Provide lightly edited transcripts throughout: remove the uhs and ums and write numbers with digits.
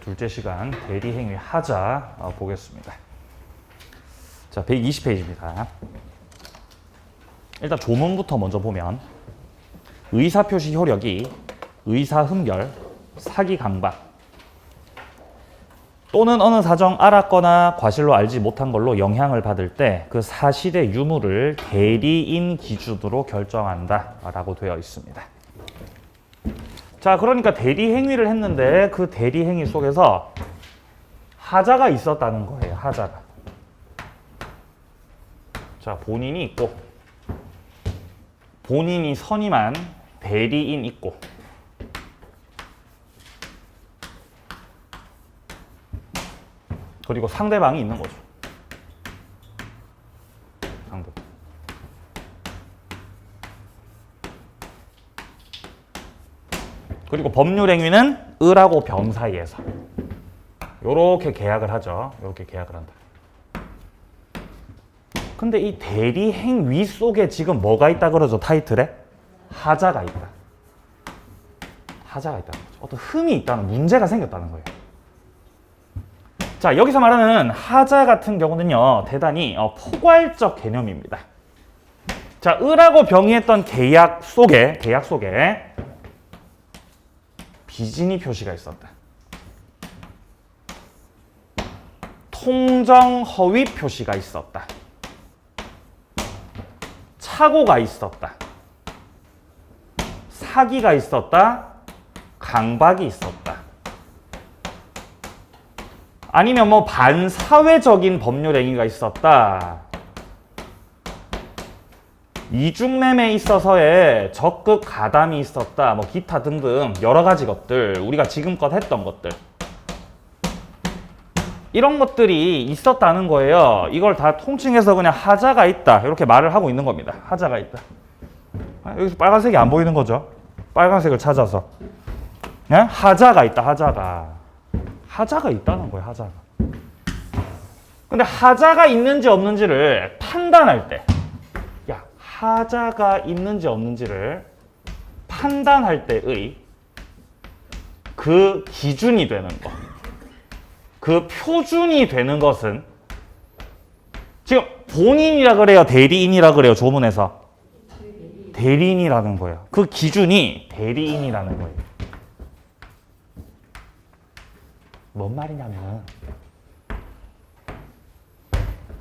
둘째 시간 대리행위 하자 보겠습니다. 자, 120페이지입니다. 일단 조문부터 먼저 보면 의사표시 효력이 의사흠결, 사기강박 또는 어느 사정 알았거나 과실로 알지 못한 걸로 영향을 받을 때 그 사실의 유무를 대리인 기준으로 결정한다 라고 되어 있습니다. 자, 그러니까 대리행위를 했는데 그 대리행위 속에서 하자가 있었다는 거예요. 하자가. 자, 본인이 있고 본인이 선임한 대리인 있고 그리고 상대방이 있는 거죠. 상대방. 그리고 법률행위는 을하고 병 사이에서 요렇게 계약을 하죠. 요렇게 계약을 한다. 근데 이 대리행위 속에 지금 뭐가 있다 그러죠? 타이틀에? 하자가 있다. 하자가 있다는 거죠. 어떤 흠이 있다는, 문제가 생겼다는 거예요. 자, 여기서 말하는 하자 같은 경우는요, 대단히 포괄적 개념입니다. 자, 을하고 병이 했던 계약 속에 비진이 표시가 있었다. 통정 허위 표시가 있었다. 착오가 있었다. 사기가 있었다. 강박이 있었다. 아니면 뭐 반사회적인 법률 행위가 있었다. 이중매매에 있어서의 적극 가담이 있었다. 뭐 기타 등등 여러 가지 것들, 우리가 지금껏 했던 것들, 이런 것들이 있었다는 거예요. 이걸 다 통칭해서 그냥 하자가 있다 이렇게 말을 하고 있는 겁니다. 하자가 있다. 여기서 빨간색이 안 보이는 거죠. 빨간색을 찾아서 하자가 있다. 하자가 있다는 거예요. 하자가. 근데 하자가 있는지 없는지를 판단할 때, 야, 하자가 있는지 없는지를 판단할 때의 그 기준이 되는 거, 그 표준이 되는 것은 지금 본인이라 그래요? 대리인이라 그래요? 조문에서 대리인이라는 거예요. 그 기준이 대리인이라는 거예요. 뭔 말이냐면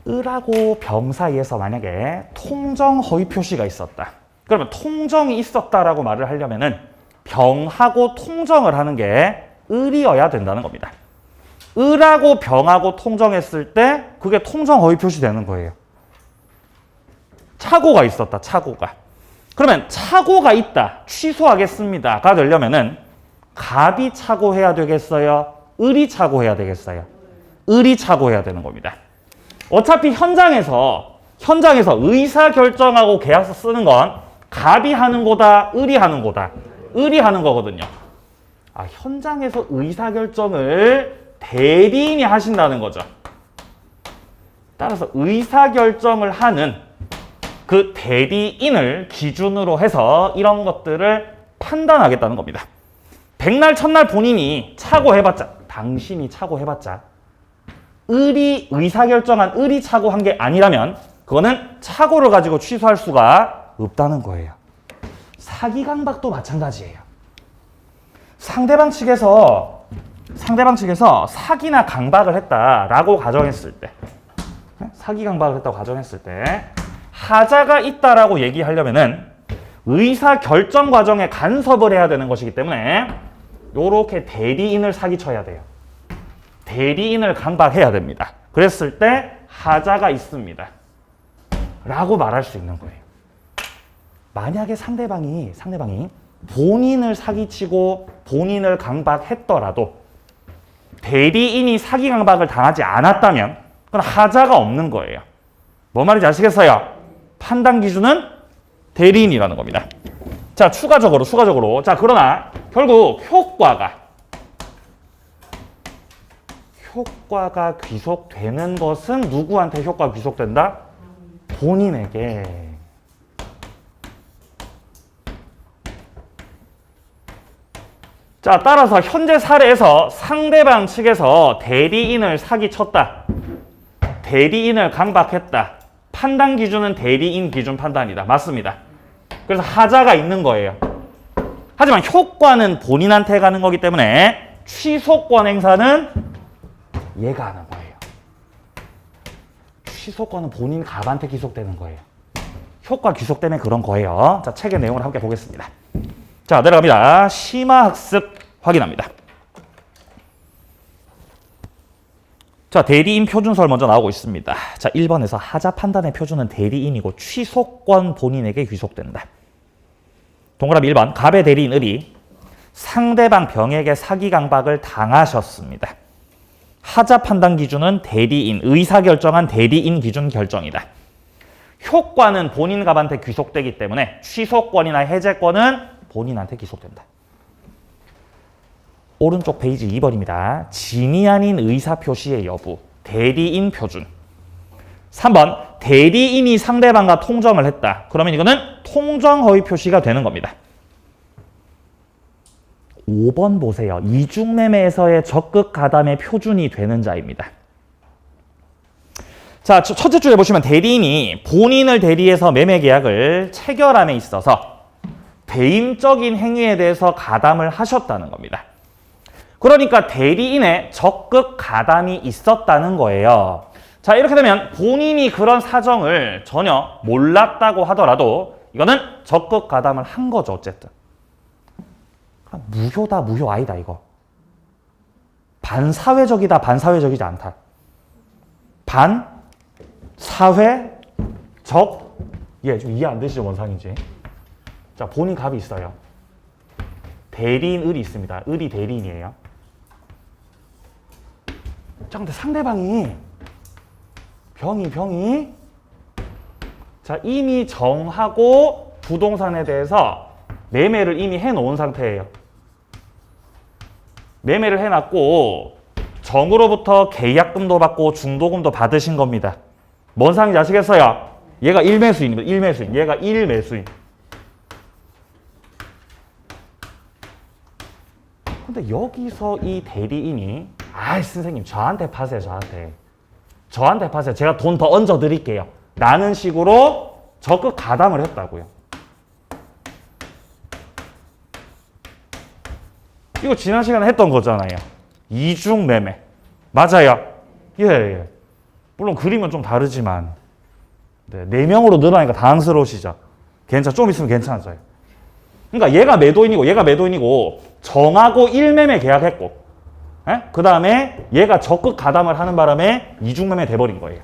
을하고 병 사이에서 만약에 통정 허위 표시가 있었다. 그러면 통정이 있었다라고 말을 하려면은 병하고 통정을 하는 게 을이어야 된다는 겁니다. 을하고 병하고 통정했을 때 그게 통정 허위 표시되는 거예요. 착오가 있었다. 착오가. 그러면 착오가 있다. 취소하겠습니다가 되려면은 갑이 착오해야 되겠어요? 을이 착오해야 되겠어요? 을이 착오해야 되는 겁니다. 어차피 현장에서 의사결정하고 계약서 쓰는 건 갑이 하는 거다, 을이 하는 거다. 을이 하는 거거든요. 아, 현장에서 의사결정을 대리인이 하신다는 거죠. 따라서 의사결정을 하는 그 대리인을 기준으로 해서 이런 것들을 판단하겠다는 겁니다. 백날 첫날 본인이 착오해봤자, 당신이 착오해봤자 을이 의사결정한 을이 착오한 게 아니라면 그거는 착오를 가지고 취소할 수가 없다는 거예요. 사기강박도 마찬가지예요. 상대방 측에서 사기나 강박을 했다라고 가정했을 때, 사기강박을 했다고 가정했을 때 하자가 있다라고 얘기하려면은 의사결정 과정에 간섭을 해야 되는 것이기 때문에 요렇게 대리인을 사기쳐야 돼요. 대리인을 강박해야 됩니다. 그랬을 때 하자가 있습니다. 라고 말할 수 있는 거예요. 만약에 상대방이 본인을 사기치고 본인을 강박했더라도 대리인이 사기 강박을 당하지 않았다면 그건 하자가 없는 거예요. 뭐 말인지 아시겠어요? 판단 기준은 대리인이라는 겁니다. 자, 추가적으로. 자, 그러나 결국 효과가 귀속되는 것은 누구한테 효과가 귀속된다? 본인에게. 자, 따라서 현재 사례에서 상대방 측에서 대리인을 사기쳤다. 대리인을 강박했다. 판단 기준은 대리인 기준 판단이다. 맞습니다. 그래서 하자가 있는 거예요. 하지만 효과는 본인한테 가는 거기 때문에 취소권 행사는 얘가 하는 거예요. 취소권은 본인 갑한테 귀속되는 거예요. 효과 귀속 때문에 그런 거예요. 자, 책의 내용을 함께 보겠습니다. 자, 내려갑니다. 심화학습 확인합니다. 자, 대리인 표준설 먼저 나오고 있습니다. 자, 1번에서 하자 판단의 표준은 대리인이고 취소권 본인에게 귀속된다. 동그라미 1번. 갑의 대리인 을이 상대방 병에게 사기 강박을 당하셨습니다. 하자 판단 기준은 대리인, 의사결정한 대리인 기준 결정이다. 효과는 본인 갑한테 귀속되기 때문에 취소권이나 해제권은 본인한테 귀속된다. 오른쪽 페이지 2번입니다. 진이 아닌 의사표시의 여부, 대리인 표준. 3번, 대리인이 상대방과 통정을 했다. 그러면 이거는 통정허위 표시가 되는 겁니다. 5번 보세요. 이중매매에서의 적극 가담의 표준이 되는 자입니다. 자, 첫째 줄에 보시면 대리인이 본인을 대리해서 매매 계약을 체결함에 있어서 배임적인 행위에 대해서 가담을 하셨다는 겁니다. 그러니까 대리인의 적극 가담이 있었다는 거예요. 자, 이렇게 되면 본인이 그런 사정을 전혀 몰랐다고 하더라도 이거는 적극 가담을 한 거죠, 어쨌든. 무효다, 무효 아니다, 이거. 반사회적이다, 반사회적이지 않다. 반사회적. 예, 좀 이해 안 되시죠, 뭔 상인지. 자, 본인 갑이 있어요. 대리인 을이 있습니다. 을이 대리인이에요. 자, 근데 상대방이 병이 자, 이미 정하고 부동산에 대해서 매매를 이미 해놓은 상태예요. 매매를 해놨고 정으로부터 계약금도 받고 중도금도 받으신 겁니다. 뭔 상인지 아시겠어요? 얘가 1매수인입니다. 1매수인. 얘가 1매수인. 근데 여기서 이 대리인이 아이 선생님 저한테 파세요. 저한테 파세요. 제가 돈 더 얹어 드릴게요. 라는 식으로 적극 가담을 했다고요. 이거 지난 시간에 했던 거잖아요. 이중매매. 맞아요. 예. 물론 그림은 좀 다르지만 네, 4명으로 늘어나니까 당황스러우시죠? 좀 있으면 괜찮아져요. 그러니까 얘가 매도인이고 정하고 1매매 계약했고 그 다음에 얘가 적극 가담을 하는 바람에 이중매매 돼버린 거예요.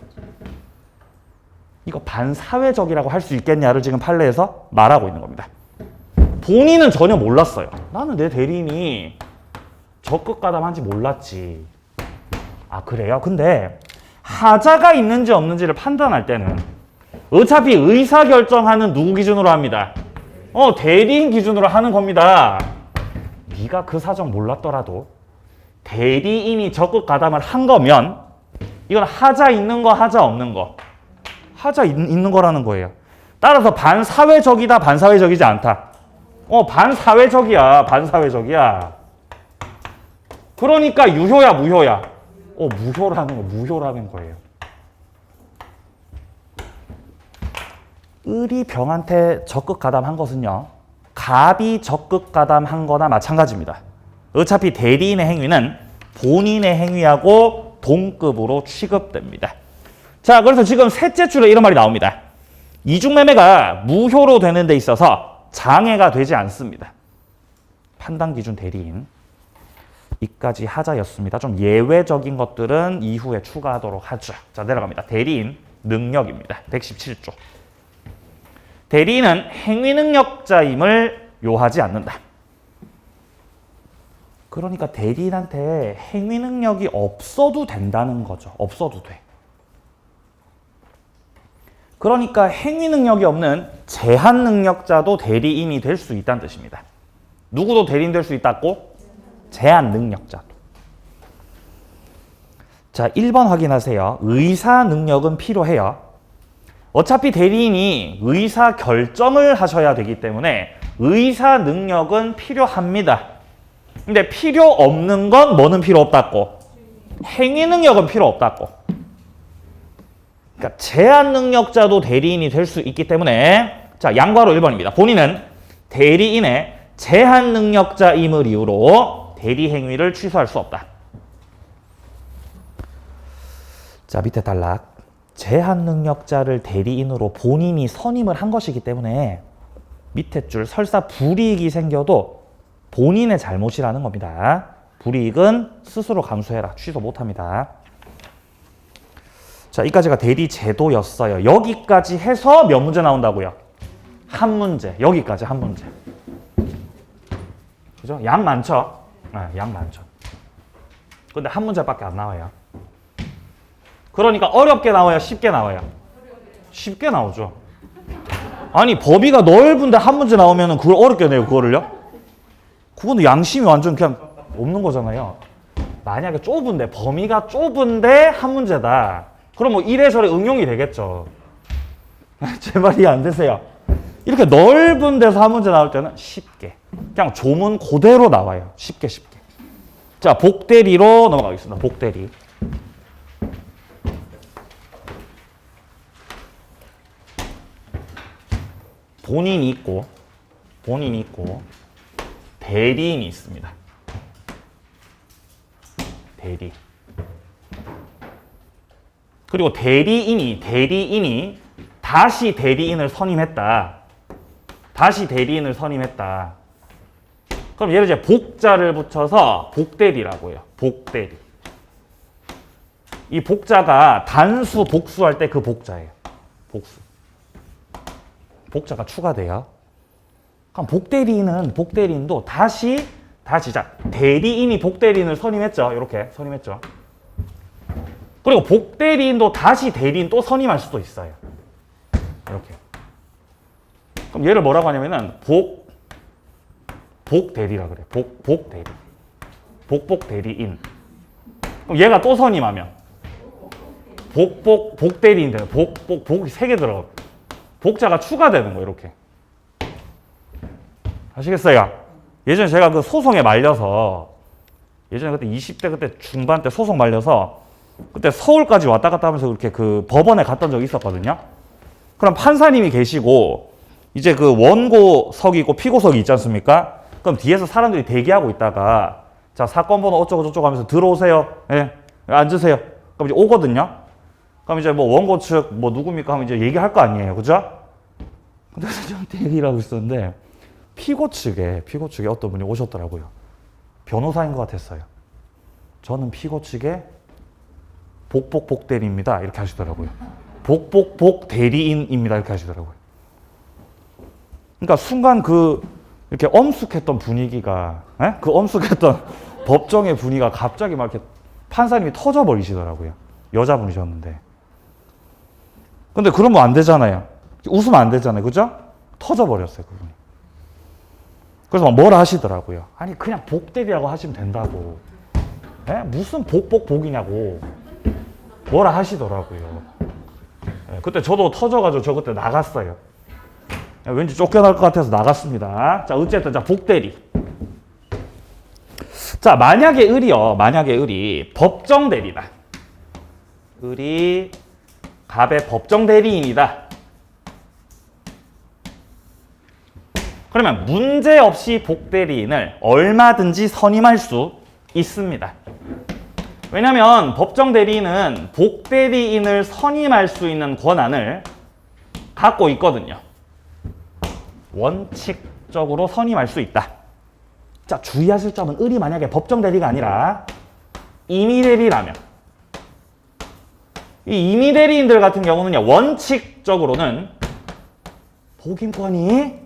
이거 반사회적이라고 할 수 있겠냐를 지금 판례에서 말하고 있는 겁니다. 본인은 전혀 몰랐어요. 나는 내 대리인이 적극 가담한지 몰랐지. 아, 그래요? 근데 하자가 있는지 없는지를 판단할 때는 어차피 의사결정하는 누구 기준으로 합니다. 대리인 기준으로 하는 겁니다. 네가 그 사정 몰랐더라도 대리인이 적극 가담을 한 거면 이건 하자 있는 거, 하자 없는 거. 하자 있는 거라는 거예요. 따라서 반사회적이다, 반사회적이지 않다. 반사회적이야. 그러니까 유효야, 무효야? 무효라는 거예요. 을이 병한테 적극 가담한 것은요, 갑이 적극 가담한 거나 마찬가지입니다. 어차피 대리인의 행위는 본인의 행위하고 동급으로 취급됩니다. 자, 그래서 지금 셋째 줄에 이런 말이 나옵니다. 이중매매가 무효로 되는 데 있어서 장애가 되지 않습니다. 판단 기준 대리인. 이까지 하자였습니다. 좀 예외적인 것들은 이후에 추가하도록 하죠. 자, 내려갑니다. 대리인 능력입니다. 117조. 대리인은 행위 능력자임을 요하지 않는다. 그러니까 대리인한테 행위 능력이 없어도 된다는 거죠. 없어도 돼. 그러니까 행위 능력이 없는 제한 능력자도 대리인이 될 수 있다는 뜻입니다. 누구도 대리인 될 수 있다고? 제한 능력자도. 자, 1번 확인하세요. 의사 능력은 필요해요. 어차피 대리인이 의사 결정을 하셔야 되기 때문에 의사 능력은 필요합니다. 근데 필요 없는 건 뭐는 필요 없다고? 행위 능력은 필요 없다고. 그러니까 제한 능력자도 대리인이 될 수 있기 때문에 자, 양괄호 1번입니다. 본인은 대리인의 제한 능력자임을 이유로 대리 행위를 취소할 수 없다. 자, 밑에 단락. 제한 능력자를 대리인으로 본인이 선임을 한 것이기 때문에 밑에 줄 설사 불이익이 생겨도 본인의 잘못이라는 겁니다. 불이익은 스스로 감수해라. 취소 못합니다. 자, 여기까지가 대리 제도였어요. 여기까지 해서 몇 문제 나온다고요? 한 문제. 여기까지 한 문제. 그죠? 양 많죠? 네, 양 많죠. 근데 한 문제밖에 안 나와요. 그러니까 어렵게 나와요? 쉽게 나와요? 쉽게 나오죠. 아니, 범위가 넓은데 한 문제 나오면 그걸 어렵게 내요, 그거를요? 그거는 양심이 완전 그냥 없는 거잖아요. 만약에 좁은데, 범위가 좁은데 한 문제다. 그럼 뭐 이래저래 응용이 되겠죠. 제 말이 안 되세요? 이렇게 넓은 데서 한 문제 나올 때는 쉽게. 그냥 조문 그대로 나와요. 쉽게. 자, 복대리로 넘어가겠습니다. 복대리. 본인이 있고 대리인이 있습니다. 대리. 그리고 대리인이 다시 대리인을 선임했다. 그럼 얘를 이제 복자를 붙여서 복대리라고 해요. 복대리. 이 복자가 단수, 복수할 때 그 복자예요. 복수. 복자가 추가돼요. 그럼 복대리인도 다시 자, 대리인이 복대리인을 선임했죠. 이렇게 선임했죠. 그리고 복대리인도 다시 대리인 또 선임할 수도 있어요. 이렇게. 그럼 얘를 뭐라고 하냐면은 복대리라 그래. 복대리. 복대리인. 그럼 얘가 또 선임하면 복대리인 되는 복이 3개 들어가. 복자가 추가되는 거 이렇게. 아시겠어요? 예전에 제가 그 소송에 말려서 예전에 그때 20대 그때 중반 때 소송 말려서 그때 서울까지 왔다 갔다 하면서 그렇게 그 법원에 갔던 적이 있었거든요. 그럼 판사님이 계시고 이제 그 원고석이 있고 피고석이 있지 않습니까? 그럼 뒤에서 사람들이 대기하고 있다가 자, 사건 번호 어쩌고 저쩌고 하면서 들어오세요. 예. 앉으세요. 그럼 이제 오거든요. 그럼 이제 뭐 원고 측 뭐 누굽니까 하면 이제 얘기할 거 아니에요. 그죠? 근데 저한테 얘기를 하고 있었는데 피고 측에 어떤 분이 오셨더라고요. 변호사인 것 같았어요. 저는 피고 측에 복대리입니다. 이렇게 하시더라고요. 복대리인입니다. 이렇게 하시더라고요. 그러니까 순간 그 이렇게 엄숙했던 분위기가 그 엄숙했던 법정의 분위기가 갑자기 막 이렇게 판사님이 터져버리시더라고요. 여자분이셨는데. 근데 그러면 안 되잖아요. 웃으면 안 되잖아요. 그죠? 터져버렸어요, 그분이. 그래서 막 뭐라 하시더라고요. 아니, 그냥 복대리라고 하시면 된다고. 무슨 복이냐고. 뭐라 하시더라고요. 그때 저도 터져가지고 저 그때 나갔어요. 왠지 쫓겨날 것 같아서 나갔습니다. 자, 어쨌든, 자, 복대리. 자, 만약에 을이 법정대리다. 을이 갑의 법정대리인이다. 그러면 문제없이 복대리인을 얼마든지 선임할 수 있습니다. 왜냐하면 법정대리인은 복대리인을 선임할 수 있는 권한을 갖고 있거든요. 원칙적으로 선임할 수 있다. 자, 주의하실 점은 을이 만약에 법정대리가 아니라 임의대리라면 이 임의대리인들 같은 경우는요, 원칙적으로는 복임권이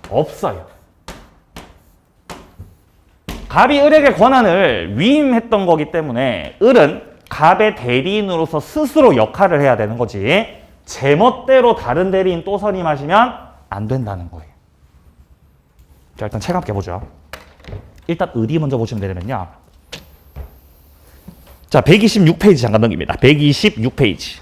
없어요. 갑이 을에게 권한을 위임했던 거기 때문에 을은 갑의 대리인으로서 스스로 역할을 해야 되는 거지 제멋대로 다른 대리인 또 선임하시면 안 된다는 거예요. 자, 일단 책 함께 보죠. 일단 을이 먼저 보시면 되려면요. 자, 126페이지 잠깐 넘깁니다. 126페이지.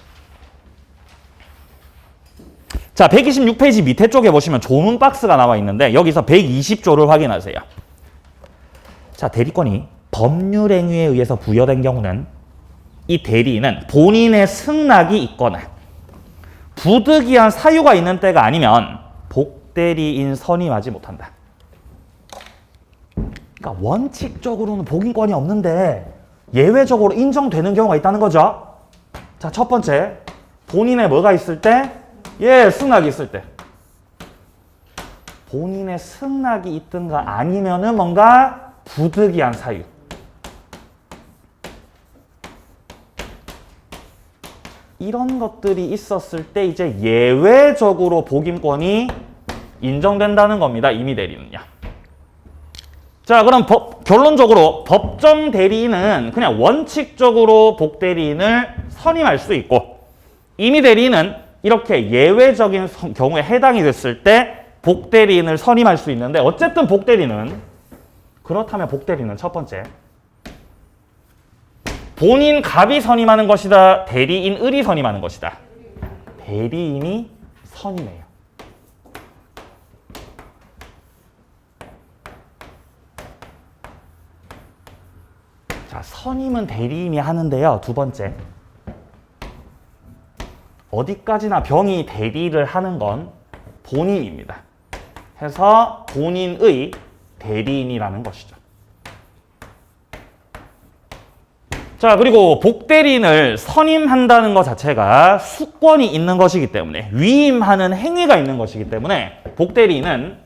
자, 126페이지 밑에 쪽에 보시면 조문 박스가 나와 있는데 여기서 120조를 확인하세요. 자, 대리권이 법률행위에 의해서 부여된 경우는 이 대리인은 본인의 승낙이 있거나 부득이한 사유가 있는 때가 아니면 복대리인 선임하지 못한다. 그러니까 원칙적으로는 복인권이 없는데 예외적으로 인정되는 경우가 있다는 거죠. 자, 첫 번째, 본인의 뭐가 있을 때? 예, 승낙이 있을 때. 본인의 승낙이 있든가 아니면은 뭔가 부득이한 사유. 이런 것들이 있었을 때 이제 예외적으로 복임권이 인정된다는 겁니다. 임의 대리는요. 자, 그럼 결론적으로 법정 대리인은 그냥 원칙적으로 복대리인을 선임할 수 있고, 임의 대리인은 이렇게 예외적인 경우에 해당이 됐을 때 복대리인을 선임할 수 있는데, 어쨌든 그렇다면 복대리는 첫 번째, 본인 갑이 선임하는 것이다, 대리인 을이 선임하는 것이다. 대리인이 선임해요. 자, 선임은 대리인이 하는데요. 두 번째, 어디까지나 병이 대리를 하는 건 본인입니다. 해서 본인의 대리인이라는 것이죠. 자, 그리고 복대리인을 선임한다는 것 자체가 수권이 있는 것이기 때문에, 위임하는 행위가 있는 것이기 때문에 복대리인은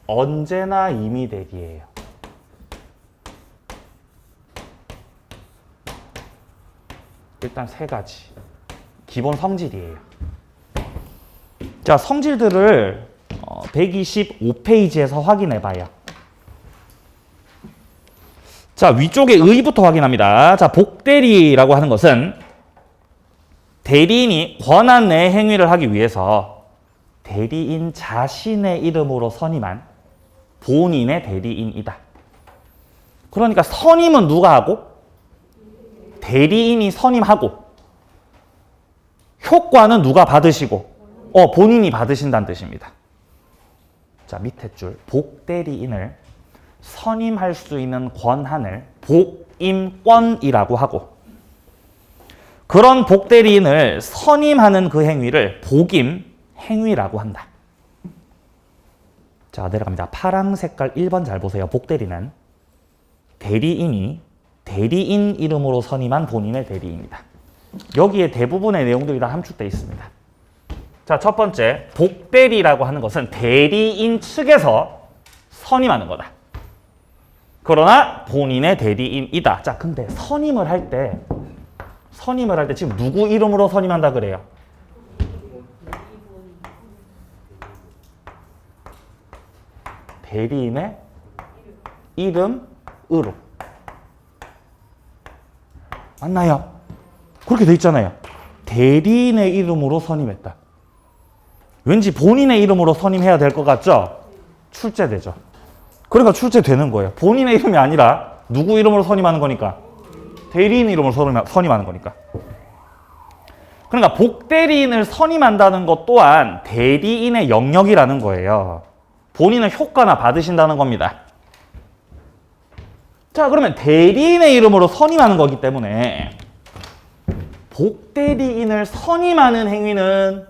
언제나 임의 대리예요. 일단 세 가지 기본 성질이에요. 자, 성질들을 125페이지에서 확인해 봐요. 자, 위쪽에 의부터 확인합니다. 자, 복대리라고 하는 것은 대리인이 권한 내 행위를 하기 위해서 대리인 자신의 이름으로 선임한 본인의 대리인이다. 그러니까 선임은 누가 하고? 대리인이 선임하고, 효과는 누가 받으시고? 본인이 받으신다는 뜻입니다. 자, 밑에 줄, 복대리인을 선임할 수 있는 권한을 복임권이라고 하고, 그런 복대리인을 선임하는 그 행위를 복임 행위라고 한다. 자, 내려갑니다. 파랑 색깔 1번 잘 보세요. 복대리는 대리인이 대리인 이름으로 선임한 본인의 대리인이다. 여기에 대부분의 내용들이 다 함축되어 있습니다. 자, 첫 번째, 복대리라고 하는 것은 대리인 측에서 선임하는 거다. 그러나 본인의 대리인이다. 자, 근데 선임을 할 때 지금 누구 이름으로 선임한다 그래요? 대리인의 이름으로. 맞나요? 그렇게 돼 있잖아요. 대리인의 이름으로 선임했다. 왠지 본인의 이름으로 선임해야 될 것 같죠? 출제되죠. 그러니까 출제되는 거예요. 본인의 이름이 아니라 누구 이름으로 선임하는 거니까? 대리인 이름으로 선임하는 거니까. 그러니까 복대리인을 선임한다는 것 또한 대리인의 영역이라는 거예요. 본인은 효과나 받으신다는 겁니다. 자, 그러면 대리인의 이름으로 선임하는 거기 때문에 복대리인을 선임하는 행위는,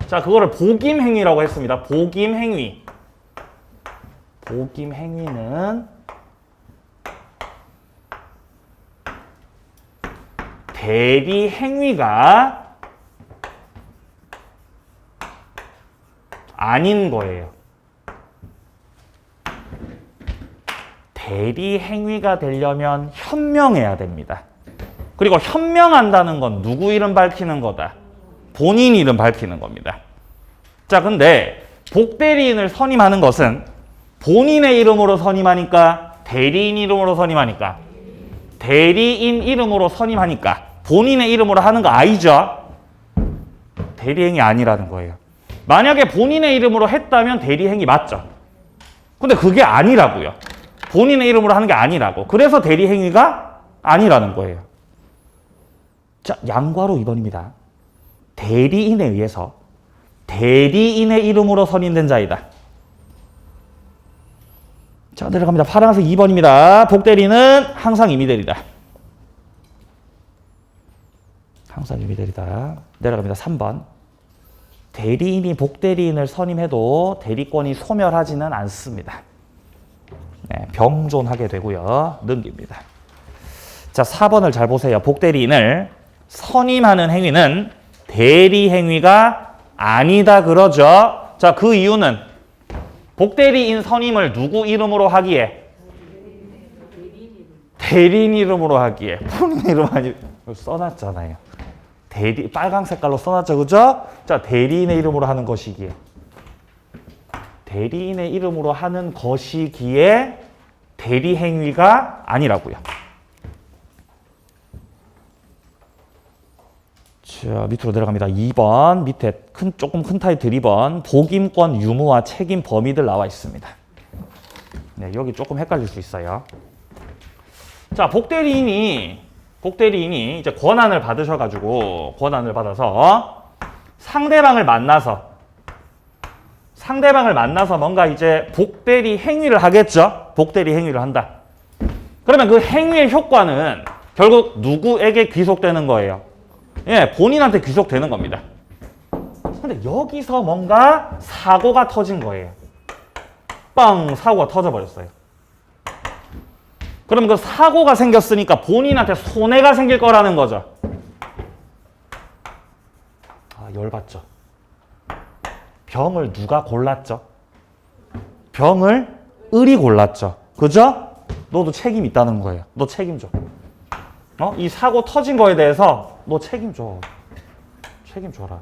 자, 그거를 복임행위라고 했습니다. 복임행위. 복임행위는 대리행위가 아닌 거예요. 대리행위가 되려면 현명해야 됩니다. 그리고 현명한다는 건 누구 이름 밝히는 거다? 본인 이름 밝히는 겁니다. 자, 근데 복대리인을 선임하는 것은 본인의 이름으로 선임하니까, 대리인 이름으로 선임하니까, 대리인 이름으로 선임하니까 본인의 이름으로 하는 거 아니죠? 대리행위 아니라는 거예요. 만약에 본인의 이름으로 했다면 대리행위 맞죠? 근데 그게 아니라고요. 본인의 이름으로 하는 게 아니라고. 그래서 대리행위가 아니라는 거예요. 자, 양괄호 2번입니다. 대리인에 의해서 대리인의 이름으로 선임된 자이다. 자, 내려갑니다. 파란색 2번입니다. 복대리는 항상 임의대리다. 항상 임의대리다. 내려갑니다. 3번. 대리인이 복대리인을 선임해도 대리권이 소멸하지는 않습니다. 네, 병존하게 되고요. 넘깁니다. 자, 4번을 잘 보세요. 복대리인을 선임하는 행위는 대리 행위가 아니다 그러죠. 자, 그 이유는 복대리인 선임을 누구 이름으로 하기에? 대리인 이름으로 하기에. 본인 이름 아니 써놨잖아요. 빨강 색깔로 써놨죠, 그죠? 자, 대리인의 이름으로 하는 것이기에. 대리인의 이름으로 하는 것이기에 대리 행위가 아니라고요. 자, 밑으로 내려갑니다. 2번 밑에 조금 큰 타이틀 2번 복임권 유무와 책임 범위들 나와 있습니다. 네, 여기 조금 헷갈릴 수 있어요. 자, 복대리인이 이제 권한을 받으셔가지고 권한을 받아서 상대방을 만나서 뭔가 이제 복대리 행위를 하겠죠. 복대리 행위를 한다. 그러면 그 행위의 효과는 결국 누구에게 귀속되는 거예요? 예, 본인한테 귀속되는 겁니다. 근데 여기서 뭔가 사고가 터진 거예요. 빵! 사고가 터져버렸어요. 그럼 그 사고가 생겼으니까 본인한테 손해가 생길 거라는 거죠. 아, 열받죠. 병을 누가 골랐죠? 병을 을이 골랐죠. 그죠? 너도 책임 있다는 거예요. 너 책임져. 이 사고 터진 거에 대해서 너 책임져. 책임져라.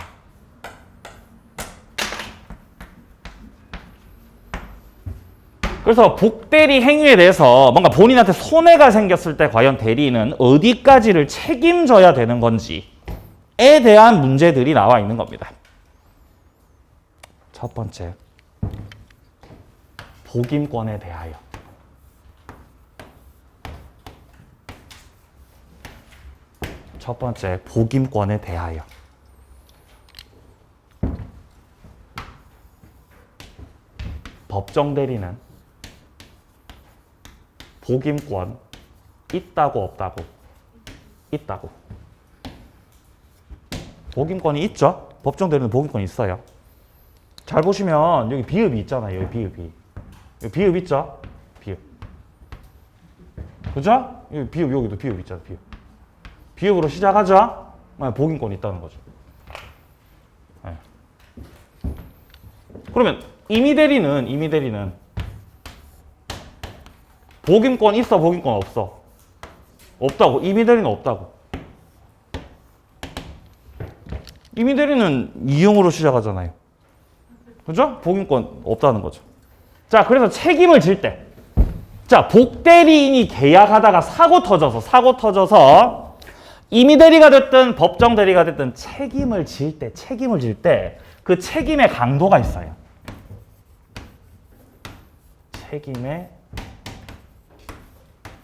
그래서 복대리 행위에 대해서 뭔가 본인한테 손해가 생겼을 때 과연 대리인은 어디까지를 책임져야 되는 건지에 대한 문제들이 나와 있는 겁니다. 첫 번째, 복임권에 대하여. 첫 번째, 복임권에 대하여. 법정 대리는 복임권 있다고 없다고? 있다고. 복임권이 있죠? 법정 대리는 복임권이 있어요. 잘 보시면 여기 비읍이 있잖아요. 여기 비읍이. 여기 비읍 있죠? 비읍. 그죠? 여기 비읍, 여기도 비읍 있잖아요. 비읍. 비읍으로 시작하죠? 복임권이 있다는 거죠. 네. 그러면 임의대리는 복임권 있어, 복임권 없어? 없다고. 임의대리는 없다고. 임의대리는 이용으로 시작하잖아요. 그죠? 복임권 없다는 거죠. 자, 그래서 책임을 질 때. 자, 복대리인이 계약하다가 사고 터져서 임의대리가 됐든 법정대리가 됐든 책임을 질 때 그 책임의 강도가 있어요. 책임의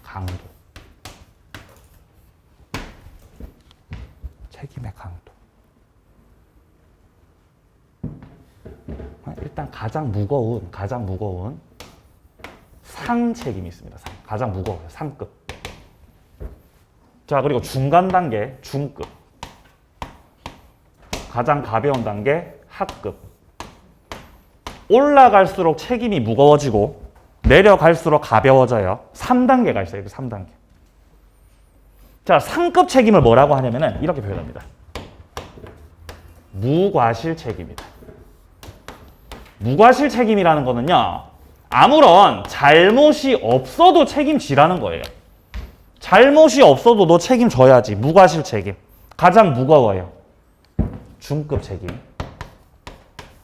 강도. 책임의 강도. 일단 가장 무거운 상 책임이 있습니다. 가장 무거워요. 상급. 자, 그리고 중간 단계 중급. 가장 가벼운 단계 하급. 올라갈수록 책임이 무거워지고 내려갈수록 가벼워져요. 3단계가 있어요. 3단계. 자, 상급 책임을 뭐라고 하냐면은 이렇게 표현합니다. 무과실 책임이다. 무과실 책임이라는 거는요, 아무런 잘못이 없어도 책임지라는 거예요. 잘못이 없어도 너 책임져야지. 무과실 책임. 가장 무거워요. 중급 책임.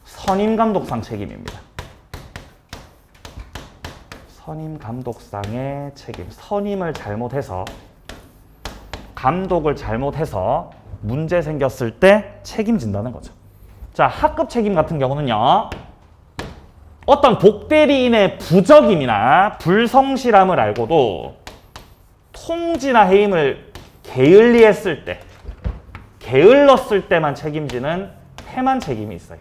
선임감독상 책임입니다. 선임감독상의 책임. 선임을 잘못해서, 감독을 잘못해서 문제 생겼을 때 책임진다는 거죠. 자, 하급 책임 같은 경우는요, 어떤 복대리인의 부적임이나 불성실함을 알고도 통지나 해임을 게을리했을 때, 게을렀을 때만 책임지는 태만 책임이 있어요.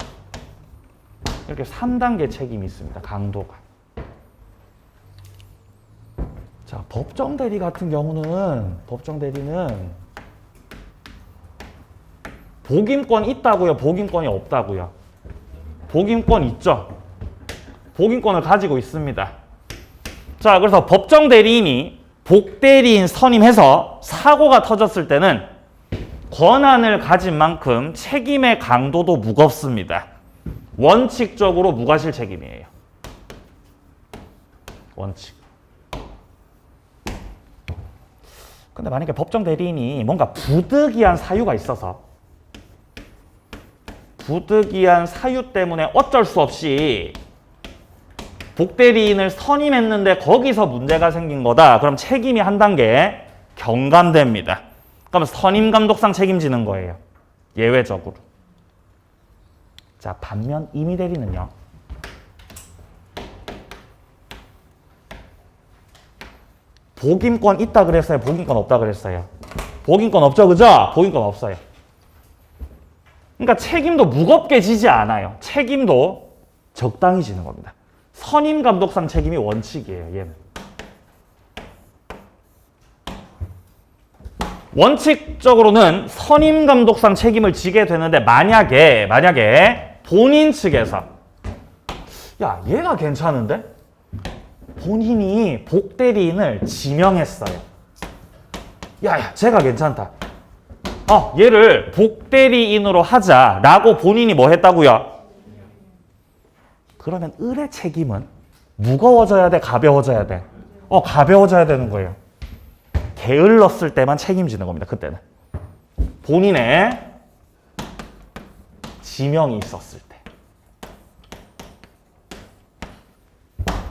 이렇게 3단계 책임이 있습니다. 강도가. 법정 대리 같은 경우는 법정 대리는 복임권 있다고요? 복임권이 없다고요? 복임권 있죠? 복임권을 가지고 있습니다. 자, 그래서 법정 대리인이 복대리인 선임해서 사고가 터졌을 때는 권한을 가진 만큼 책임의 강도도 무겁습니다. 원칙적으로 무과실 책임이에요. 원칙. 근데 만약에 법정 대리인이 뭔가 부득이한 사유가 있어서 부득이한 사유 때문에 어쩔 수 없이 복대리인을 선임했는데 거기서 문제가 생긴 거다. 그럼 책임이 한 단계 경감됩니다. 그럼 선임감독상 책임지는 거예요. 예외적으로. 자, 반면 임의대리는요. 복임권 있다 그랬어요? 복임권 없다 그랬어요? 복임권 없죠, 그죠? 복임권 없어요. 그러니까 책임도 무겁게 지지 않아요. 책임도 적당히 지는 겁니다. 선임감독상 책임이 원칙이에요, 얘는. 원칙적으로는 선임감독상 책임을 지게 되는데 만약에 본인 측에서 야, 얘가 괜찮은데? 본인이 복대리인을 지명했어요. 야, 쟤가 괜찮다. 얘를 복대리인으로 하자라고 본인이 뭐 했다고요? 그러면 을의 책임은 무거워져야 돼, 가벼워져야 돼? 가벼워져야 되는 거예요. 게을렀을 때만 책임지는 겁니다. 그때는. 본인의 지명이 있었을 때.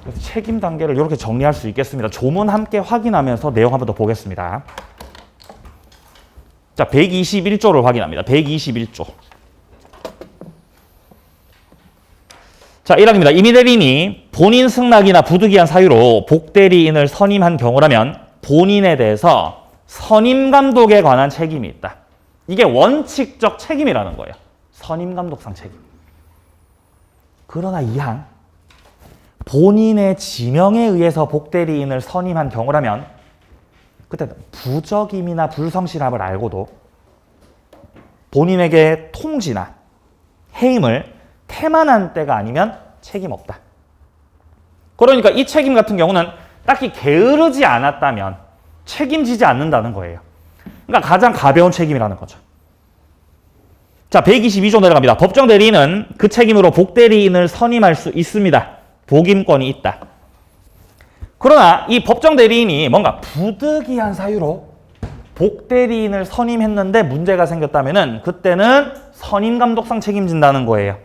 그래서 책임 단계를 이렇게 정리할 수 있겠습니다. 조문 함께 확인하면서 내용 한번 더 보겠습니다. 자, 121조를 확인합니다. 121조. 자, 1항입니다. 임의대리인이 본인 승낙이나 부득이한 사유로 복대리인을 선임한 경우라면 본인에 대해서 선임감독에 관한 책임이 있다. 이게 원칙적 책임이라는 거예요. 선임감독상 책임. 그러나 2항, 본인의 지명에 의해서 복대리인을 선임한 경우라면 그때는 부적임이나 불성실함을 알고도 본인에게 통지나 해임을 태만한 때가 아니면 책임 없다. 그러니까 이 책임 같은 경우는 딱히 게으르지 않았다면 책임지지 않는다는 거예요. 그러니까 가장 가벼운 책임이라는 거죠. 자, 122조 내려갑니다. 법정 대리인은 그 책임으로 복대리인을 선임할 수 있습니다. 복임권이 있다. 그러나 이 법정 대리인이 뭔가 부득이한 사유로 복대리인을 선임했는데 문제가 생겼다면은 그때는 선임감독상 책임진다는 거예요.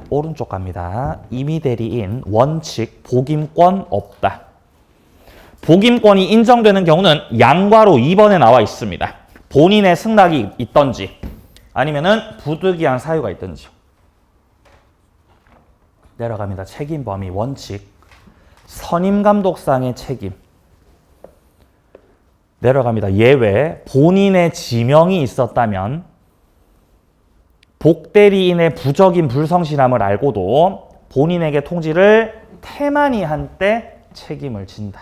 오른쪽 갑니다. 임의대리인 원칙 복임권 없다. 복임권이 인정되는 경우는 양과로 2번에 나와 있습니다. 본인의 승낙이 있던지 아니면은 부득이한 사유가 있든지. 내려갑니다. 책임 범위 원칙 선임감독상의 책임. 내려갑니다. 예외 본인의 지명이 있었다면 복대리인의 부적인 불성실함을 알고도 본인에게 통지를 태만히 한 때 책임을 진다.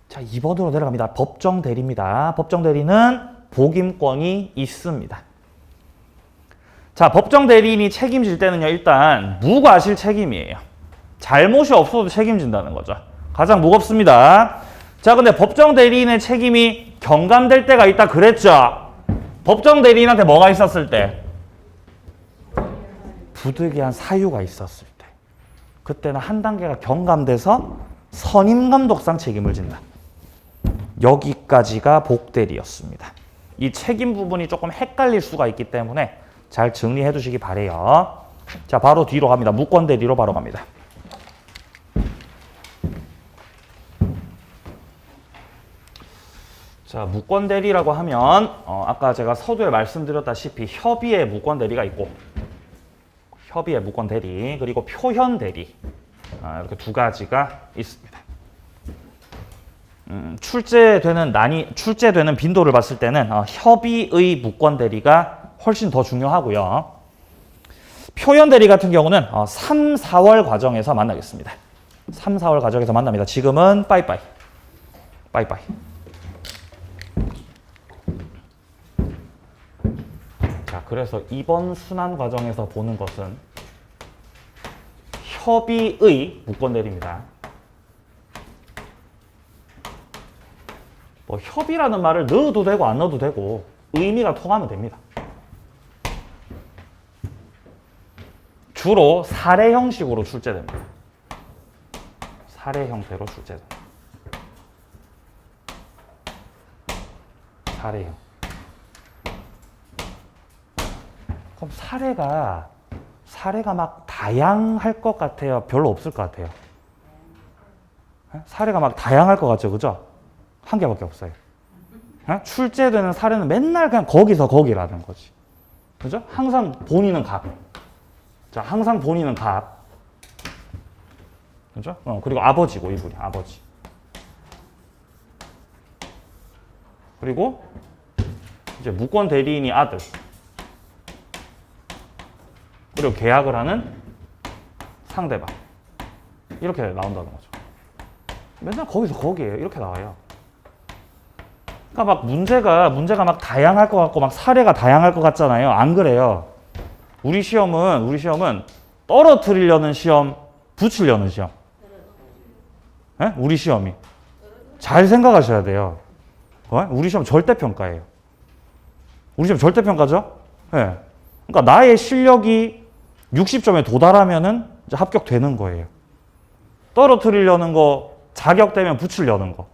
자, 2번으로 내려갑니다. 법정 대리입니다. 법정 대리는 복임권이 있습니다. 자, 법정 대리인이 책임질 때는요, 일단 무과실 책임이에요. 잘못이 없어도 책임진다는 거죠. 가장 무겁습니다. 자, 근데 법정 대리인의 책임이 경감될 때가 있다 그랬죠. 법정 대리인한테 뭐가 있었을 때? 부득이한 사유가 있었을 때. 그때는 한 단계가 경감돼서 선임감독상 책임을 진다. 여기까지가 복대리였습니다. 이 책임 부분이 조금 헷갈릴 수가 있기 때문에 잘 정리해 두시기 바래요. 자, 바로 뒤로 갑니다. 무권대리로 바로 갑니다. 자, 무권대리라고 하면 아까 제가 서두에 말씀드렸다시피 협의의 무권대리가 있고 협의의 무권대리 그리고 표현대리 이렇게 두 가지가 있습니다. 출제되는 빈도를 봤을 때는 협의의 무권대리가 훨씬 더 중요하고요. 표현대리 같은 경우는 3, 4월 과정에서 만나겠습니다. 3, 4월 가정에서 만납니다. 지금은 빠이빠이. 빠이빠이. 자, 그래서 이번 순환 과정에서 보는 것은 협의의 무권대리입니다. 뭐 협의라는 말을 넣어도 되고 안 넣어도 되고 의미가 통하면 됩니다. 주로 사례 형식으로 출제됩니다. 사례 형태로 출제됩니다. 사례형. 그럼 사례가 막 다양할 것 같아요? 별로 없을 것 같아요? 사례가 막 다양할 것 같죠? 그죠? 한 개밖에 없어요. 출제되는 사례는 맨날 그냥 거기서 거기라는 거지. 그죠? 항상 본인은 갑. 자, 항상 본인은 갑. 그죠? 그리고 아버지고, 이분이 아버지. 그리고 이제 무권 대리인이 아들. 그리고 계약을 하는 상대방. 이렇게 나온다는 거죠. 맨날 거기서 거기에요. 이렇게 나와요. 그러니까 막 문제가 막 다양할 것 같고 막 사례가 다양할 것 같잖아요. 안 그래요. 우리 시험은 떨어뜨리려는 시험, 붙이려는 시험. 네? 우리 시험이. 잘 생각하셔야 돼요. 우리 시험 절대평가예요. 우리 시험 절대평가죠? 네. 그러니까 나의 실력이 60점에 도달하면은 이제 합격되는 거예요. 떨어뜨리려는 거, 자격되면 붙이려는 거.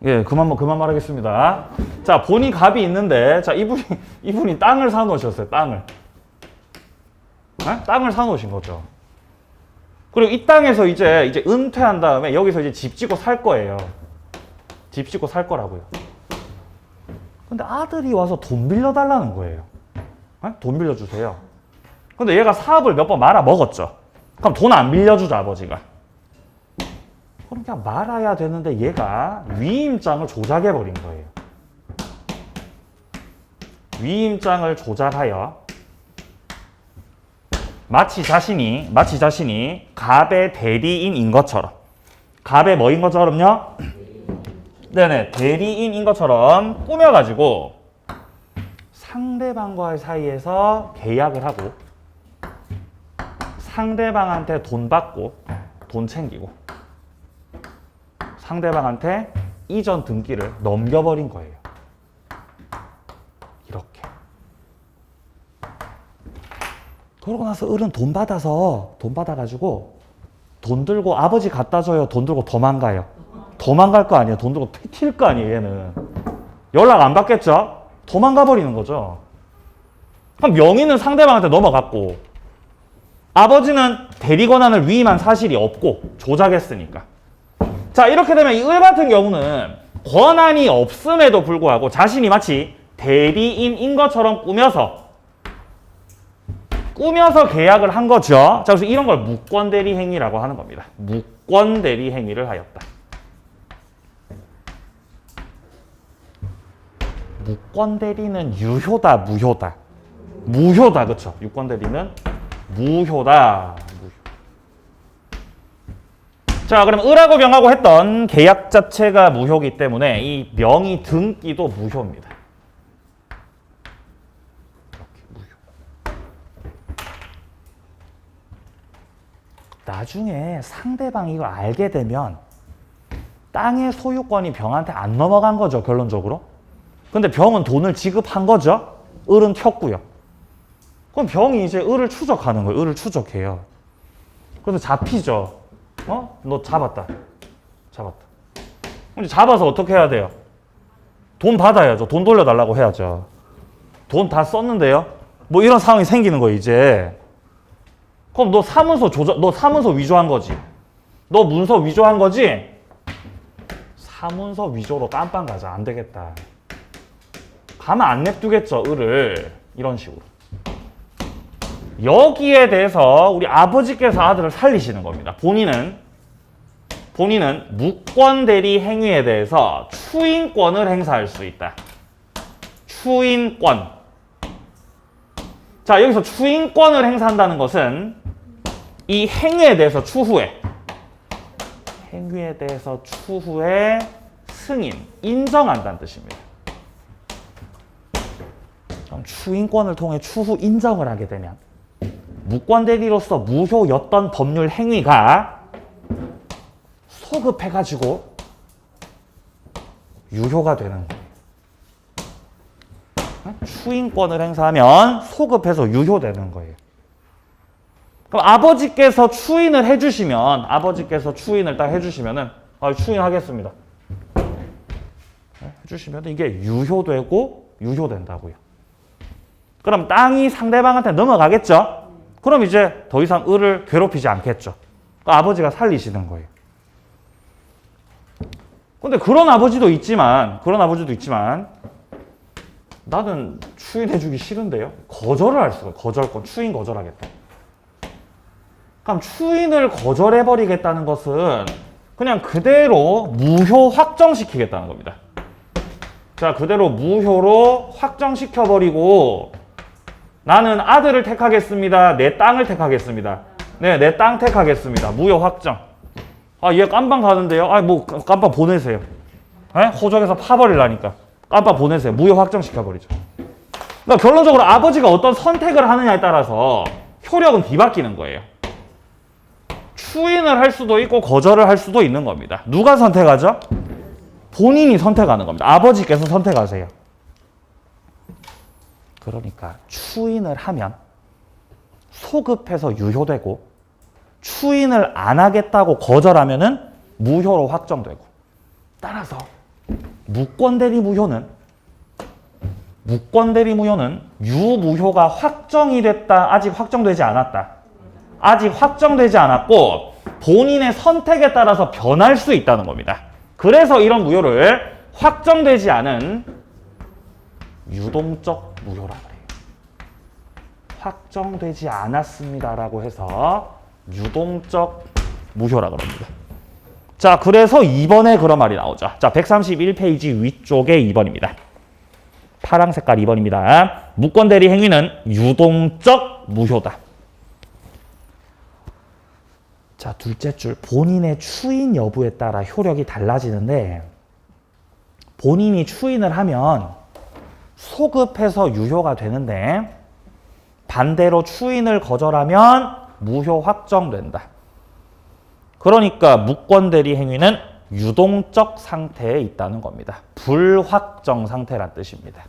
예, 그만 말하겠습니다. 자, 본인 갑이 있는데, 자, 이분이 땅을 사놓으셨어요, 땅을. 네? 땅을 사놓으신 거죠. 그리고 이 땅에서 이제 은퇴한 다음에 여기서 이제 집 짓고 살 거예요. 집 짓고 살 거라고요. 근데 아들이 와서 돈 빌려달라는 거예요. 네? 돈 빌려주세요. 근데 얘가 사업을 몇 번 말아 먹었죠. 그럼 돈 안 빌려주죠, 아버지가. 그럼 그냥 말아야 되는데 얘가 위임장을 조작해버린 거예요. 위임장을 조작하여 마치 자신이 갑의 대리인인 것처럼, 갑의 뭐인 것처럼요? 네네, 대리인인 것처럼 꾸며가지고 상대방과의 사이에서 계약을 하고 상대방한테 돈 받고 돈 챙기고 상대방한테 이전 등기를 넘겨버린 거예요. 이렇게. 그러고 나서 어른 돈 받아가지고 돈 들고 아버지 갖다 줘요. 돈 들고 도망가요. 도망갈 거 아니에요. 돈 들고 튈 거 아니에요. 얘는. 연락 안 받겠죠? 도망가 버리는 거죠. 그럼 명의는 상대방한테 넘어갔고 아버지는 대리권한을 위임한 사실이 없고 조작했으니까. 자, 이렇게 되면 이 을 같은 경우는 권한이 없음에도 불구하고 자신이 마치 대리인인 것처럼 꾸며서 계약을 한 거죠. 자, 그래서 이런 걸 무권대리 행위라고 하는 겁니다. 무권대리 행위를 하였다. 무권대리는 유효다, 무효다? 무효다, 그쵸? 유권대리는 무효다. 자, 그럼 을하고 병하고 했던 계약 자체가 무효이기 때문에 이 명의 등기도 무효입니다. 이렇게 무효. 나중에 상대방이 이걸 알게 되면 땅의 소유권이 병한테 안 넘어간 거죠, 결론적으로. 근데 병은 돈을 지급한 거죠. 을은 튀었고요. 그럼 병이 이제 을을 추적하는 거예요. 을을 추적해요. 그래서 잡히죠. 너 잡았다. 근데 잡아서 어떻게 해야 돼요? 돈 받아야죠. 돈 돌려달라고 해야죠. 돈 다 썼는데요? 뭐 이런 상황이 생기는 거예요, 이제. 그럼 너 사문서 위조한 거지. 너 문서 위조한 거지? 사문서 위조로 깜빵 가자. 안 되겠다. 가만 안 냅두겠죠, 을을. 이런 식으로. 여기에 대해서 우리 아버지께서 아들을 살리시는 겁니다. 본인은 무권대리 행위에 대해서 추인권을 행사할 수 있다. 추인권. 자, 여기서 추인권을 행사한다는 것은 이 행위에 대해서 추후에 승인, 인정한다는 뜻입니다. 그럼 추인권을 통해 추후 인정을 하게 되면 무권대리로서 무효였던 법률 행위가 소급해가지고 유효가 되는 거예요. 추인권을 행사하면 소급해서 유효되는 거예요. 그럼 아버지께서 추인을 딱 해주시면은 추인하겠습니다. 해주시면 이게 유효되고 유효된다고요. 그럼 땅이 상대방한테 넘어가겠죠? 그럼 이제 더 이상 을을 괴롭히지 않겠죠. 그러니까 아버지가 살리시는 거예요. 근데 그런 아버지도 있지만 나는 추인해주기 싫은데요? 거절을 할 수가, 거절권, 추인 거절하겠다. 그럼 추인을 거절해버리겠다는 것은 그냥 그대로 무효 확정시키겠다는 겁니다. 자, 그대로 무효로 확정시켜버리고 나는 아들을 택하겠습니다. 내 땅을 택하겠습니다. 네, 내 땅 택하겠습니다. 무효 확정. 얘 깜방 가는데요? 깜방 보내세요. 호적에서 파버리려니까. 깜방 보내세요. 무효 확정시켜버리죠. 그러니까 결론적으로 아버지가 어떤 선택을 하느냐에 따라서 효력은 뒤바뀌는 거예요. 추인을 할 수도 있고 거절을 할 수도 있는 겁니다. 누가 선택하죠? 본인이 선택하는 겁니다. 아버지께서 선택하세요. 그러니까 추인을 하면 소급해서 유효되고 추인을 안 하겠다고 거절하면은 무효로 확정되고, 따라서 무권대리 무효는 유무효가 확정이 됐다, 아직 확정되지 않았다. 아직 확정되지 않았고 본인의 선택에 따라서 변할 수 있다는 겁니다. 그래서 이런 무효를 확정되지 않은 유동적 무효라고 해요. 확정되지 않았습니다라고 해서 유동적 무효라고 합니다. 자, 그래서 2번에 그런 말이 나오죠. 자, 131페이지 위쪽에 2번입니다. 파랑 색깔 2번입니다. 무권대리 행위는 유동적 무효다. 자, 둘째 줄, 본인의 추인 여부에 따라 효력이 달라지는데 본인이 추인을 하면 소급해서 유효가 되는데 반대로 추인을 거절하면 무효 확정된다. 그러니까 무권대리 행위는 유동적 상태에 있다는 겁니다. 불확정 상태란 뜻입니다.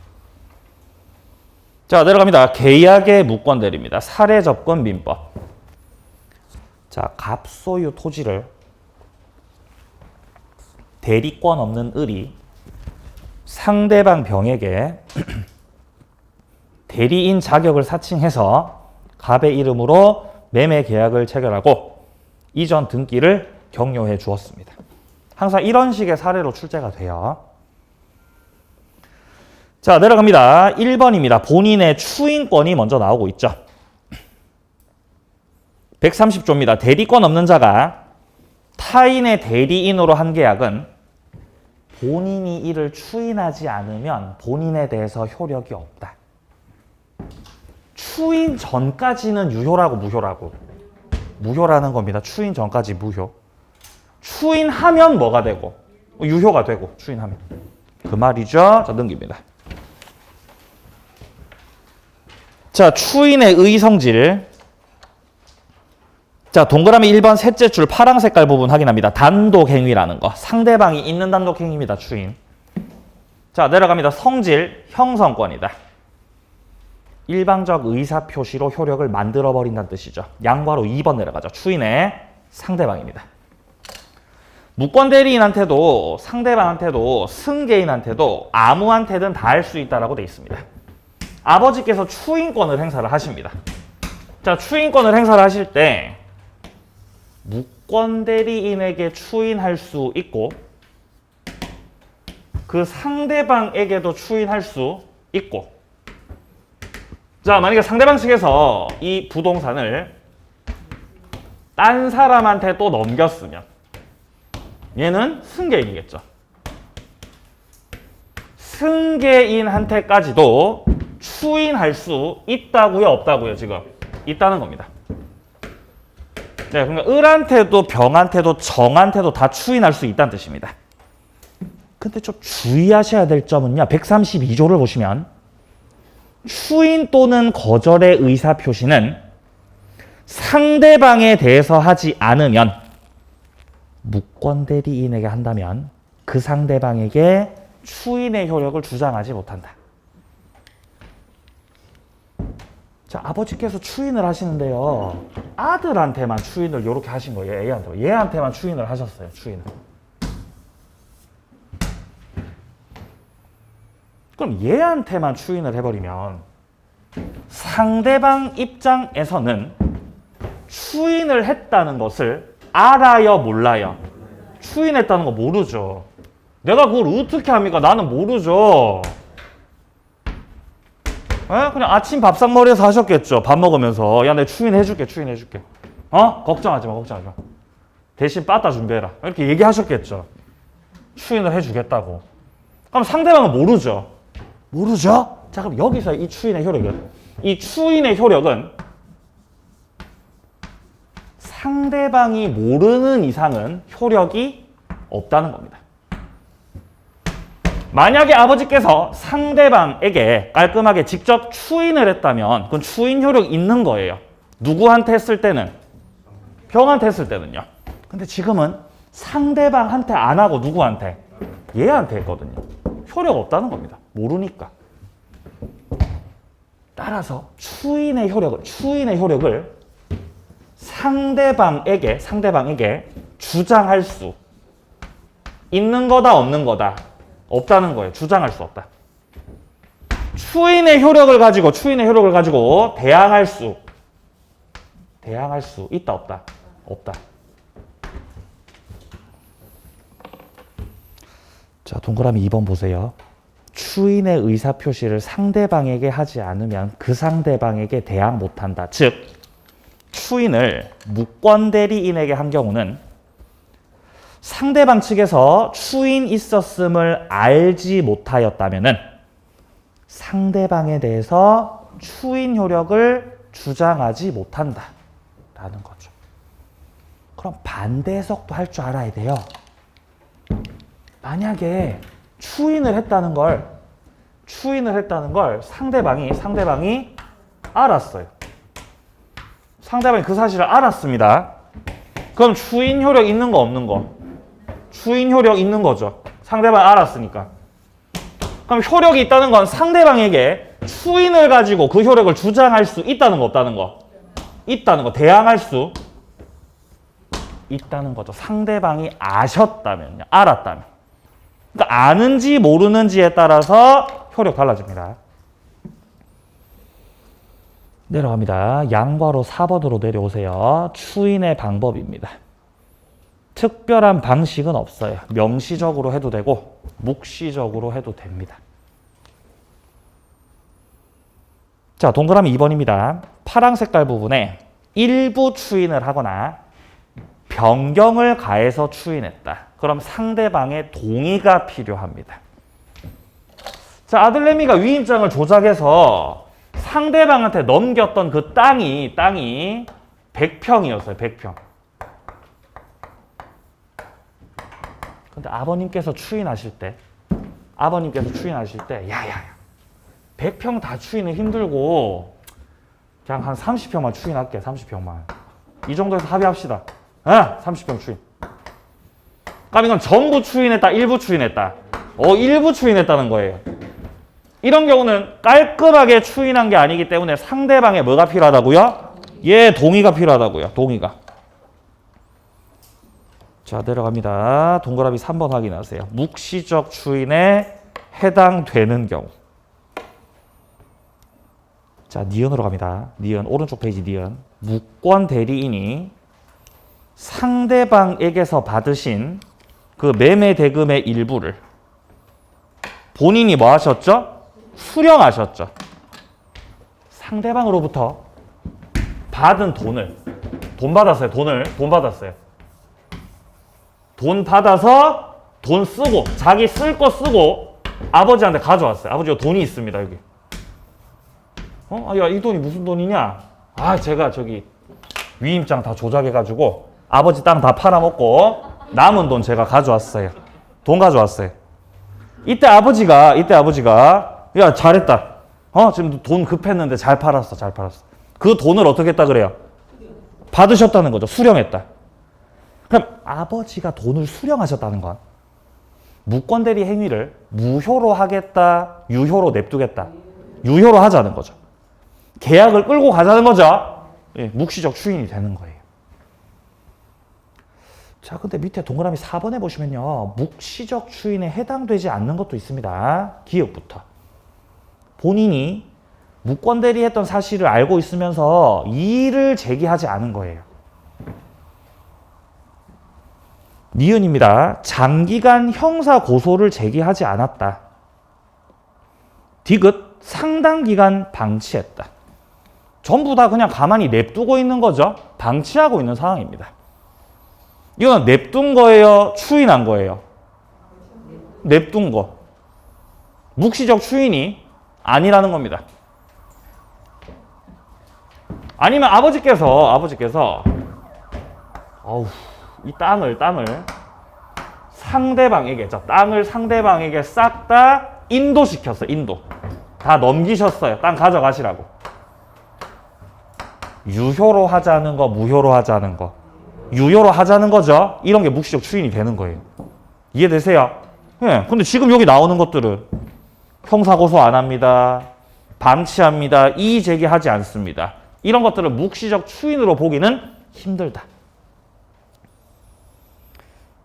자, 내려갑니다. 계약의 무권대리입니다. 사례접근 민법. 자, 갑소유 토지를 대리권 없는 을이 상대방 병에게 대리인 자격을 사칭해서 갑의 이름으로 매매 계약을 체결하고 이전 등기를 격려해 주었습니다. 항상 이런 식의 사례로 출제가 돼요. 자, 내려갑니다. 1번입니다. 본인의 추인권이 먼저 나오고 있죠. 130조입니다. 대리권 없는 자가 타인의 대리인으로 한 계약은 본인이 이를 추인하지 않으면 본인에 대해서 효력이 없다. 추인 전까지는 유효라고 무효라고. 무효라는 겁니다. 추인 전까지 무효. 추인하면 뭐가 되고? 유효가 되고, 추인하면. 그 말이죠. 자, 넘깁니다. 자, 추인의 의성질. 자, 동그라미 1번 셋째 줄 파랑 색깔 부분 확인합니다. 단독행위라는 거. 상대방이 있는 단독행위입니다. 추인. 자, 내려갑니다. 성질, 형성권이다. 일방적 의사표시로 효력을 만들어버린다는 뜻이죠. 양괄호 2번 내려가죠. 추인의 상대방입니다. 무권대리인한테도 상대방한테도 승계인한테도 아무한테든 다 할 수 있다라고 돼 있습니다. 아버지께서 추인권을 행사를 하십니다. 자, 추인권을 행사를 하실 때 무권대리인에게 추인할 수 있고 그 상대방에게도 추인할 수 있고, 자, 만약에 상대방 측에서 이 부동산을 딴 사람한테 또 넘겼으면 얘는 승계인이겠죠. 승계인한테까지도 추인할 수 있다고요, 없다고요? 지금 있다는 겁니다. 네, 그러니까 을한테도 병한테도 정한테도 다 추인할 수 있다는 뜻입니다. 근데 좀 주의하셔야 될 점은요. 132조를 보시면 추인 또는 거절의 의사표시는 상대방에 대해서 하지 않으면 무권대리인에게 한다면 그 상대방에게 추인의 효력을 주장하지 못한다. 자, 아버지께서 추인을 하시는데요. 아들한테만 추인을 이렇게 하신 거예요. 얘한테만 추인을 하셨어요. 추인을. 그럼 얘한테만 추인을 해버리면 상대방 입장에서는 추인을 했다는 것을 알아요, 몰라요? 추인했다는 거 모르죠. 내가 그걸 어떻게 합니까? 나는 모르죠. 에? 그냥 아침 밥상머리에서 하셨겠죠. 밥 먹으면서. 야, 내가 추인해줄게. 걱정하지 마. 대신 빠따 준비해라. 이렇게 얘기하셨겠죠. 추인을 해주겠다고. 그럼 상대방은 모르죠. 자, 그럼 여기서 이 추인의 효력은 상대방이 모르는 이상은 효력이 없다는 겁니다. 만약에 아버지께서 상대방에게 깔끔하게 직접 추인을 했다면 그건 추인 효력이 있는 거예요. 누구한테 했을 때는? 병한테 했을 때는요. 근데 지금은 상대방한테 안 하고 누구한테? 얘한테 했거든요. 효력 없다는 겁니다. 모르니까. 따라서 추인의 효력을 상대방에게 주장할 수 있는 거다, 없는 거다? 없다는 거예요. 주장할 수 없다. 추인의 효력을 가지고 대항할 수 있다, 없다? 없다. 자, 동그라미 2번 보세요. 추인의 의사표시를 상대방에게 하지 않으면 그 상대방에게 대항 못한다. 즉, 추인을 무권대리인에게 한 경우는 상대방 측에서 추인 있었음을 알지 못하였다면은 상대방에 대해서 추인 효력을 주장하지 못한다. 라는 거죠. 그럼 반대 해석도 할 줄 알아야 돼요. 만약에 추인을 했다는 걸 상대방이 알았어요. 상대방이 그 사실을 알았습니다. 그럼 추인 효력 있는 거, 없는 거? 추인 효력 있는 거죠. 상대방이 알았으니까. 그럼 효력이 있다는 건 상대방에게 추인을 가지고 그 효력을 주장할 수 있다는 거, 없다는 거? 있다는 거. 대항할 수 있다는 거죠. 상대방이 아셨다면요. 알았다면. 그러니까 아는지 모르는지에 따라서 효력 달라집니다. 내려갑니다. 양괄호 4번으로 내려오세요. 추인의 방법입니다. 특별한 방식은 없어요. 명시적으로 해도 되고 묵시적으로 해도 됩니다. 자, 동그라미 2번입니다. 파란 색깔 부분에 일부 추인을 하거나 변경을 가해서 추인했다. 그럼 상대방의 동의가 필요합니다. 자, 아들내미가 위임장을 조작해서 상대방한테 넘겼던 그 땅이 100평이었어요. 100평. 근데 아버님께서 추인하실 때 야야야 100평 다 추인은 힘들고 그냥 한 30평만 추인할게. 30평만. 이 정도에서 합의합시다. 30평 추인. 그럼 이건 전부 추인했다, 일부 추인했다? 일부 추인했다는 거예요. 이런 경우는 깔끔하게 추인한 게 아니기 때문에 상대방의 뭐가 필요하다고요? 얘 동의가 필요하다고요. 동의가. 자, 내려갑니다. 동그라미 3번 확인하세요. 묵시적 추인에 해당되는 경우. 자, 니은으로 갑니다. 니은, 오른쪽 페이지 니은. 무권 대리인이 상대방에게서 받으신 그 매매 대금의 일부를 본인이 뭐 하셨죠? 수령하셨죠. 상대방으로부터 받은 돈 받았어요. 돈 받았어요. 돈 받아서 돈 쓰고 자기 쓸 거 쓰고 아버지한테 가져왔어요. 아버지가 돈이 있습니다. 여기. 야, 이 돈이 무슨 돈이냐? 제가 저기 위임장 다 조작해가지고 아버지 땅 다 팔아먹고 남은 돈 제가 가져왔어요. 돈 가져왔어요. 이때 아버지가 야 잘했다. 지금 돈 급했는데 잘 팔았어. 그 돈을 어떻게 했다 그래요? 받으셨다는 거죠. 수령했다. 그럼 아버지가 돈을 수령하셨다는 건 무권대리 행위를 무효로 하겠다, 유효로 냅두겠다. 유효로 하자는 거죠. 계약을 끌고 가자는 거죠. 예, 묵시적 추인이 되는 거예요. 자, 근데 밑에 동그라미 4번에 보시면요. 묵시적 추인에 해당되지 않는 것도 있습니다. 기억부터. 본인이 무권대리 했던 사실을 알고 있으면서 이의를 제기하지 않은 거예요. 니은입니다. 장기간 형사 고소를 제기하지 않았다. 디귿 상당 기간 방치했다. 전부 다 그냥 가만히 냅두고 있는 거죠. 방치하고 있는 상황입니다. 이건 냅둔 거예요? 추인한 거예요? 냅둔 거. 묵시적 추인이 아니라는 겁니다. 아니면 아버지께서 이 땅을 상대방에게 땅을 상대방에게 싹 다 인도시켰어요. 인도. 다 넘기셨어요. 땅 가져가시라고. 유효로 하자는 거, 무효로 하자는 거. 유효로 하자는 거죠. 이런 게 묵시적 추인이 되는 거예요. 이해되세요? 예. 근데 지금 여기 나오는 것들은 형사고소 안 합니다. 방치합니다. 이의 제기하지 않습니다. 이런 것들은 묵시적 추인으로 보기는 힘들다.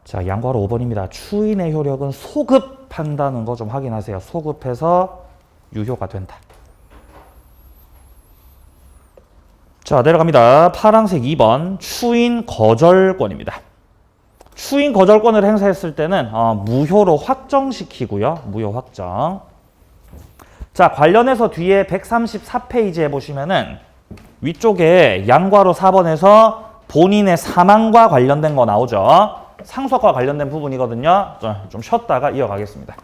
자, 양과로 5번입니다. 추인의 효력은 소급한다는 거 좀 확인하세요. 소급해서 유효가 된다. 자, 내려갑니다. 파란색 2번 추인 거절권입니다. 추인 거절권을 행사했을 때는 무효로 확정시키고요. 무효 확정. 자, 관련해서 뒤에 134페이지에 보시면은 위쪽에 양과로 4번에서 본인의 사망과 관련된 거 나오죠. 상속과 관련된 부분이거든요. 좀 쉬었다가 이어가겠습니다.